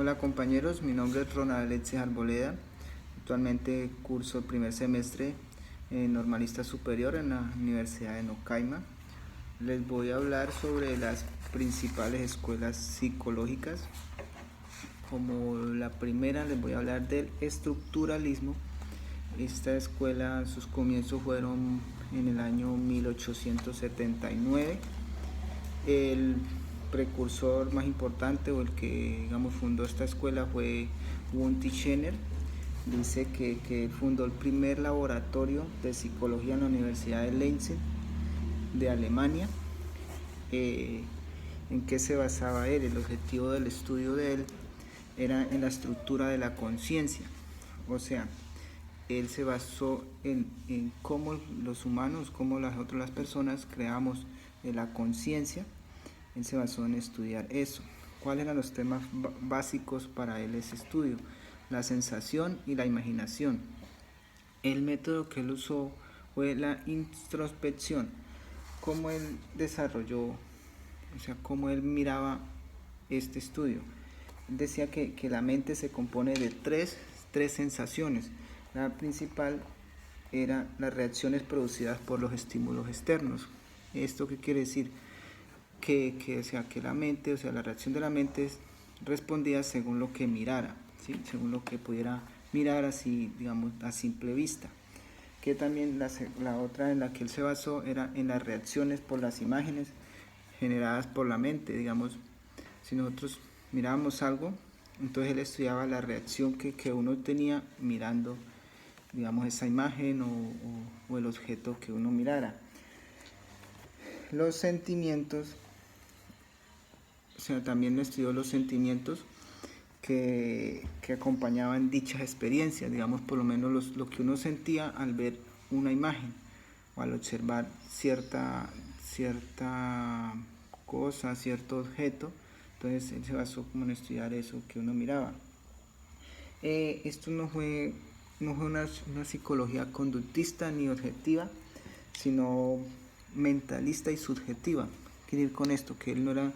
Hola compañeros, mi nombre es Ronald Alexis Arboleda. Actualmente curso el primer semestre en Normalista Superior en la Universidad de Nocaima. Les voy a hablar sobre las principales escuelas psicológicas. Como la primera les voy a hablar del estructuralismo. Esta escuela, sus comienzos fueron en el año 1879. El precursor más importante o el que digamos fundó esta escuela fue Wundt Titchener. Dice que fundó el primer laboratorio de psicología en la Universidad de Leipzig de Alemania. ¿En qué se basaba él? El objetivo del estudio de él era en la estructura de la conciencia. O sea, él se basó en cómo los humanos, cómo las personas creamos la conciencia. Él se basó en estudiar eso. ¿Cuáles eran los temas básicos para él ese estudio? La sensación y la imaginación. El método que él usó fue la introspección. Cómo él desarrolló, o sea, cómo él miraba este estudio. Él decía que la mente se compone de tres sensaciones. La principal era las reacciones producidas por los estímulos externos. ¿Esto qué quiere decir? O sea, que la mente, o sea, la reacción de la mente respondía según lo que mirara, ¿sí? Según lo que pudiera mirar así, digamos, a simple vista. Que también la otra en la que él se basó era en las reacciones por las imágenes generadas por la mente. Digamos, si nosotros mirábamos algo, entonces él estudiaba la reacción que uno tenía mirando, digamos, esa imagen o el objeto que uno mirara. Los sentimientos, o sea, también estudió los sentimientos que acompañaban dichas experiencias, digamos, por lo menos lo que uno sentía al ver una imagen o al observar cierta cosa, cierto objeto. Entonces él se basó como en estudiar eso que uno miraba. Esto no fue una psicología conductista ni objetiva, sino mentalista y subjetiva. Quiero ir con esto, que él no era,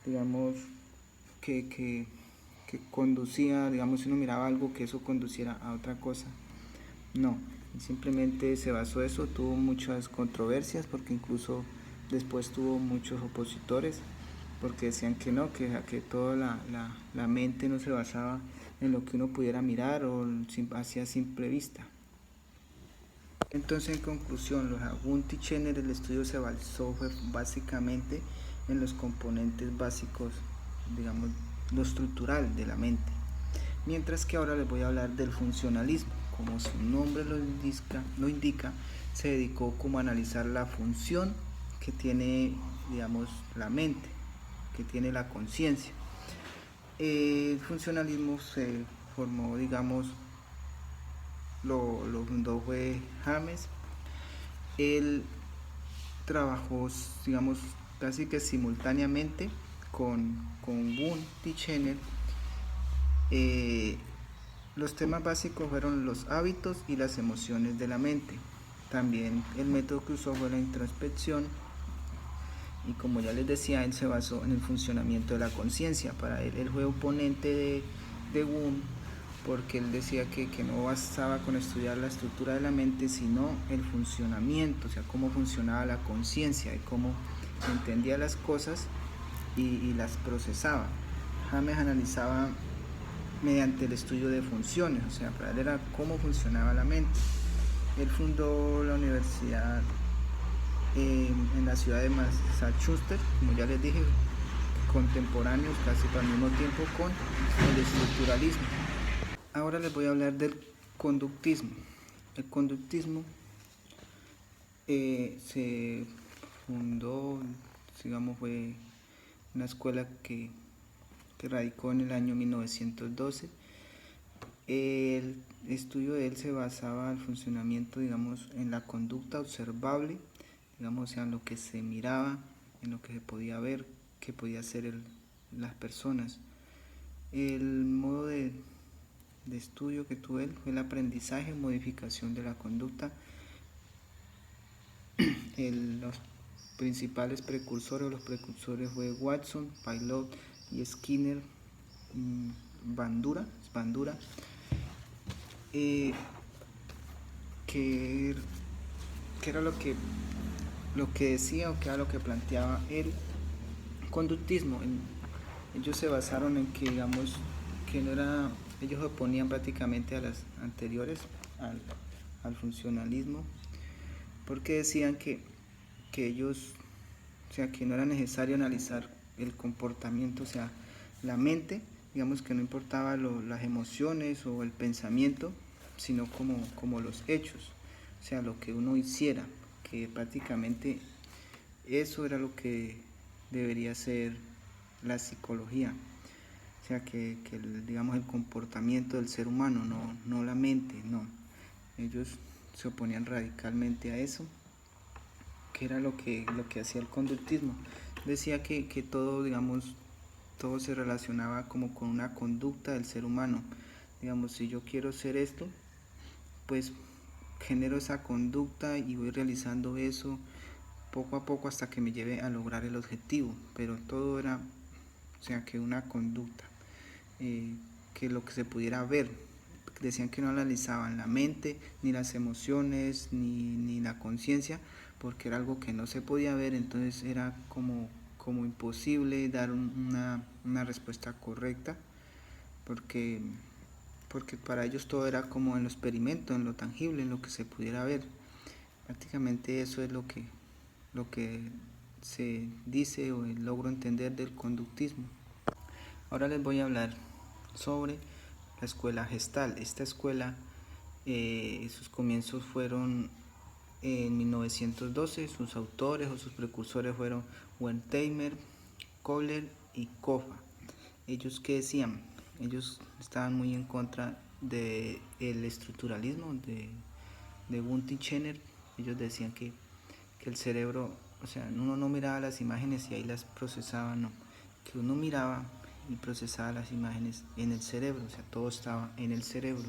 digamos, que conducía, digamos, si uno miraba algo, que eso conduciera a otra cosa. No, simplemente se basó eso, tuvo muchas controversias, porque incluso después tuvo muchos opositores, porque decían que no, que toda la mente no se basaba en lo que uno pudiera mirar o hacia simple vista. Entonces, en conclusión, los Wundt y Titchener, el estudio se basó básicamente en los componentes básicos, digamos, lo estructural de la mente. Mientras que ahora les voy a hablar del funcionalismo. Como su nombre lo indica, se dedicó como a analizar la función que tiene, digamos, la mente, que tiene la conciencia. El funcionalismo se formó, digamos, lo fundó fue James. Él trabajó, digamos, casi que simultáneamente con Wundt y Titchener. Los temas básicos fueron los hábitos y las emociones de la mente. También el método que usó fue la introspección. Y como ya les decía, él se basó en el funcionamiento de la conciencia. Para él fue oponente de Wundt, porque él decía que no bastaba con estudiar la estructura de la mente, sino el funcionamiento, o sea, cómo funcionaba la conciencia y cómo entendía las cosas y las procesaba. James analizaba mediante el estudio de funciones, o sea, para él era cómo funcionaba la mente. Él fundó la universidad en la ciudad de Massachusetts, como ya les dije, contemporáneos casi al mismo tiempo con el estructuralismo. Ahora les voy a hablar del conductismo. El conductismo se fundó, digamos, fue una escuela que radicó en el año 1912. El estudio de él se basaba en el funcionamiento, digamos, en la conducta observable, digamos, o sea, en lo que se miraba, en lo que se podía ver, que podía hacer las personas. El modo de estudio que tuvo él fue el aprendizaje y modificación de la conducta. Los principales precursores fue Watson, Pilot y Skinner. Bandura, eh, que, que era lo que decía o que era lo que planteaba el conductismo. Ellos se basaron en que, digamos, que no era, ellos se oponían prácticamente a las anteriores, al funcionalismo, porque decían que ellos, o sea, que no era necesario analizar el comportamiento, o sea, la mente, digamos que no importaba las emociones o el pensamiento, sino como los hechos, o sea, lo que uno hiciera, que prácticamente eso era lo que debería ser la psicología, o sea, que digamos el comportamiento del ser humano, no la mente, no. Ellos se oponían radicalmente a eso, que era lo que hacía el conductismo. Decía que todo, digamos, todo se relacionaba como con una conducta del ser humano. Digamos, si yo quiero hacer esto, pues genero esa conducta y voy realizando eso poco a poco hasta que me lleve a lograr el objetivo. Pero todo era, o sea, que una conducta, que lo que se pudiera ver. Decían que no analizaban la mente, ni las emociones, ni la conciencia, porque era algo que no se podía ver, entonces era como imposible dar una respuesta correcta, porque, porque para ellos todo era como en lo experimento, en lo tangible, en lo que se pudiera ver. Prácticamente eso es lo que se dice o logro entender del conductismo. Ahora les voy a hablar sobre la escuela Gestal. Esta escuela, sus comienzos fueron en 1912. Sus autores o sus precursores fueron Wertheimer, Kohler y Kofa. ¿Ellos qué decían? Ellos estaban muy en contra del estructuralismo de Bunty-Chener. Ellos decían que el cerebro, o sea, uno no miraba las imágenes y ahí las procesaba, no, que uno miraba y procesaba las imágenes en el cerebro, o sea, todo estaba en el cerebro.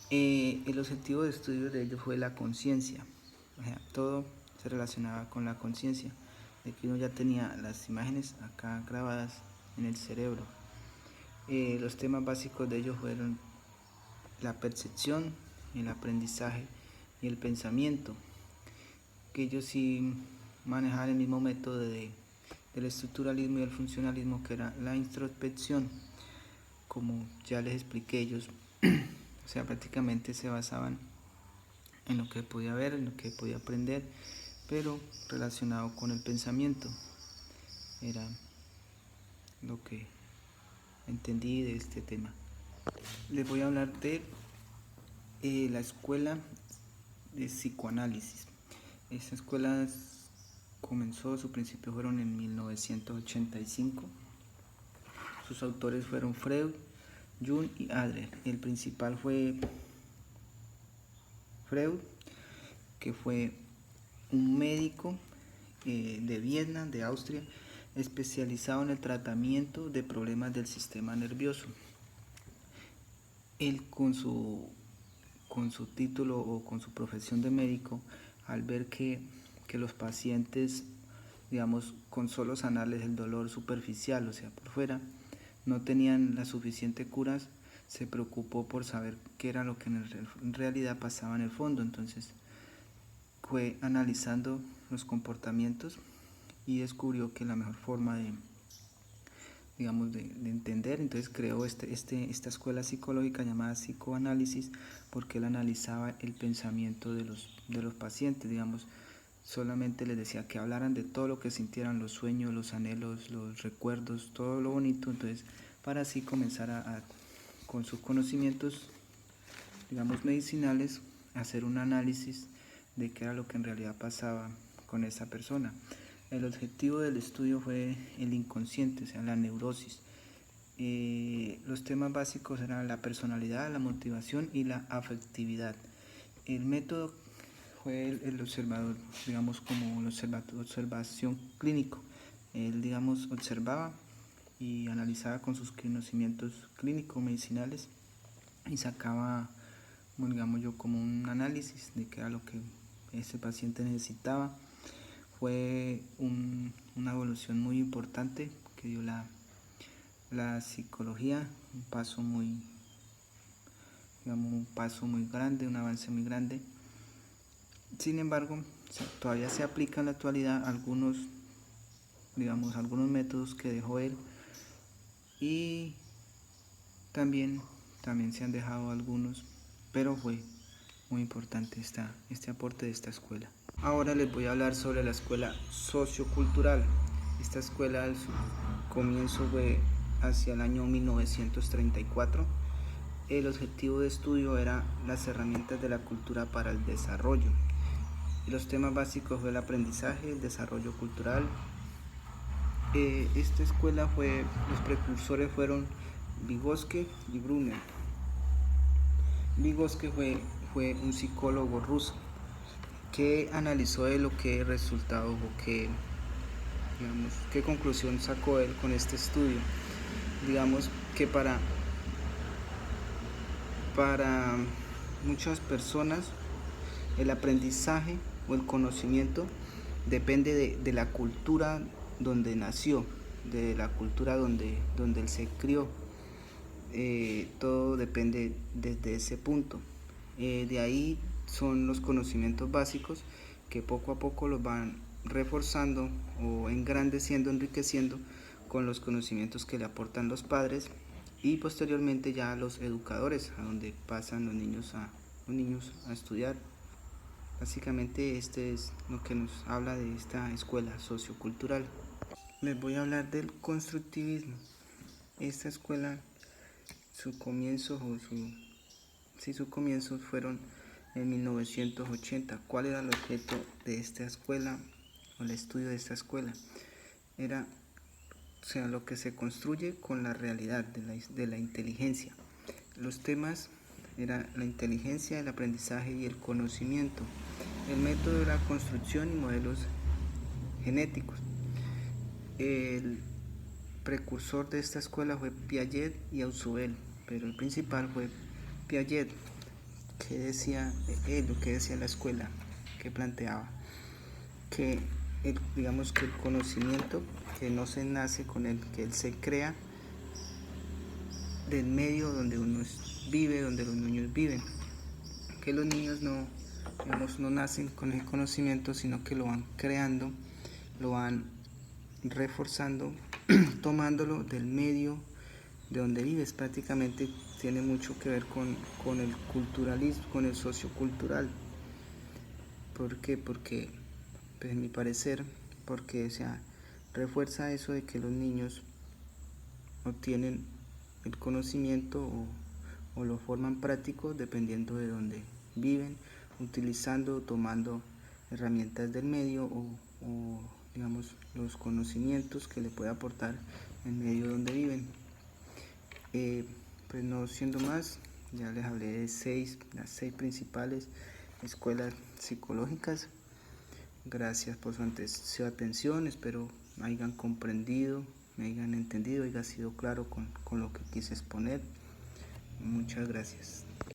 El objetivo de estudio de ellos fue la conciencia, o sea, todo se relacionaba con la conciencia, de que uno ya tenía las imágenes acá grabadas en el cerebro. Los temas básicos de ellos fueron la percepción, el aprendizaje y el pensamiento, que ellos sí manejaban el mismo método del estructuralismo y el funcionalismo, que era la introspección. Como ya les expliqué, ellos o sea, prácticamente se basaban en lo que podía ver, en lo que podía aprender, pero relacionado con el pensamiento. Era lo que entendí de este tema. Les voy a hablar de la escuela de psicoanálisis. Esta escuela comenzó, sus principios fueron en 1985. Sus autores fueron Freud, Jung y Adler. El principal fue Freud, que fue un médico de Viena, de Austria, especializado en el tratamiento de problemas del sistema nervioso. Él con su título o con su profesión de médico, al ver que los pacientes, digamos, con solo sanarles el dolor superficial, o sea, por fuera, no tenían la suficiente curas, se preocupó por saber qué era lo que en realidad pasaba en el fondo. Entonces fue analizando los comportamientos y descubrió que la mejor forma de, digamos, de entender, entonces creó esta escuela psicológica llamada psicoanálisis, porque él analizaba el pensamiento de los pacientes, digamos, solamente les decía que hablaran de todo lo que sintieran, los sueños, los anhelos, los recuerdos, todo lo bonito, entonces para así comenzar con sus conocimientos, digamos, medicinales, hacer un análisis de qué era lo que en realidad pasaba con esa persona. El objetivo del estudio fue el inconsciente, o sea, la neurosis. Los temas básicos eran la personalidad, la motivación y la afectividad. El método fue el observador, digamos, como observación clínico. Él, digamos, observaba y analizaba con sus conocimientos clínicos, medicinales, y sacaba, bueno, digamos yo, como un análisis de qué era lo que ese paciente necesitaba. Fue una evolución muy importante que dio la psicología, un paso muy, digamos, un paso muy grande, un avance muy grande. Sin embargo, todavía se aplican en la actualidad algunos, digamos, algunos métodos que dejó él, y también se han dejado algunos, pero fue muy importante este aporte de esta escuela. Ahora les voy a hablar sobre la escuela sociocultural. Esta escuela al comienzo fue hacia el año 1934. El objetivo de estudio era las herramientas de la cultura para el desarrollo. Y los temas básicos fue el aprendizaje, el desarrollo cultural. Esta escuela los precursores fueron Vygotsky y Brunner. Vygotsky fue un psicólogo ruso que analizó de lo que resultado o qué conclusión sacó él con este estudio. Digamos que para muchas personas el aprendizaje o el conocimiento depende de la cultura donde nació, de la cultura donde él se crió. Todo depende desde ese punto. De ahí son los conocimientos básicos que poco a poco los van reforzando o engrandeciendo, enriqueciendo con los conocimientos que le aportan los padres y posteriormente ya los educadores, a donde pasan los niños a estudiar. Básicamente este es lo que nos habla de esta escuela sociocultural. Les voy a hablar del constructivismo. Esta escuela, sus comienzos fueron en 1980. ¿Cuál era el objeto de esta escuela o el estudio de esta escuela? Era lo que se construye con la realidad de la inteligencia. Los temas eran la inteligencia, el aprendizaje y el conocimiento. El método era construcción y modelos genéticos. El precursor de esta escuela fue Piaget y Ausubel, pero el principal fue Piaget. ¿Qué decía él? Lo que decía la escuela, que planteaba que digamos que el conocimiento que no se nace con él, que él se crea del medio donde uno vive, donde los niños viven, que los niños no nacen con el conocimiento, sino que lo van creando, lo van reforzando, tomándolo del medio de donde vives. Prácticamente tiene mucho que ver con el culturalismo, con el sociocultural. ¿Por qué? Porque, pues, en mi parecer, porque refuerza eso de que los niños obtienen el conocimiento o lo forman práctico dependiendo de donde viven, utilizando o tomando herramientas del medio o digamos los conocimientos que le puede aportar el medio donde viven. Pues no siendo más, ya les hablé de las seis principales escuelas psicológicas. Gracias por su atención, espero me hayan comprendido, me hayan entendido, haya sido claro con lo que quise exponer. Muchas gracias.